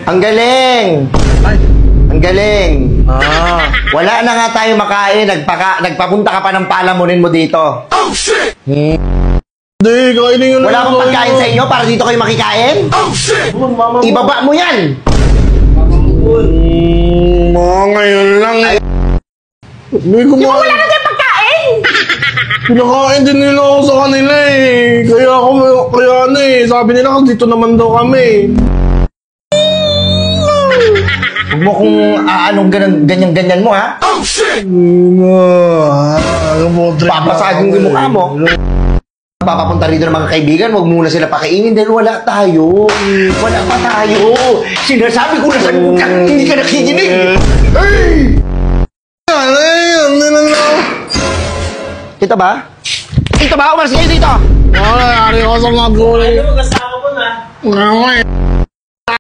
Ang galing! Ay. Ang galing! Ah. Wala na nga tayo makain. Nagpapunta ka pa ng palamunin mo dito. Oh, shit! Hindi, kainin nyo na. Wala akong pagkain sa inyo para dito kayo makikain? Oh, shit! Ibaba mo yan! Mga ngayon lang. Hindi ko Di ba wala na tayo pagkain? Pinakain din nila ako sa kanila eh. Kaya ano eh. Sabi nila dito naman daw kami. Huwag mo kung anong ganyan-ganyan mo, ha? Oh, shit! Papasagin yung mukha mo. Papapunta rito ng mga kaibigan, huwag muna sila pakainin dahil wala tayo. Wala pa tayo. Sinasabi ko na sa hindi ka nakikinig. Hey! Ito ba? Ito ba? Umalas kayo dito! Wala, yari ko sa mga gulay. Ano mo kasama mo na? Nga.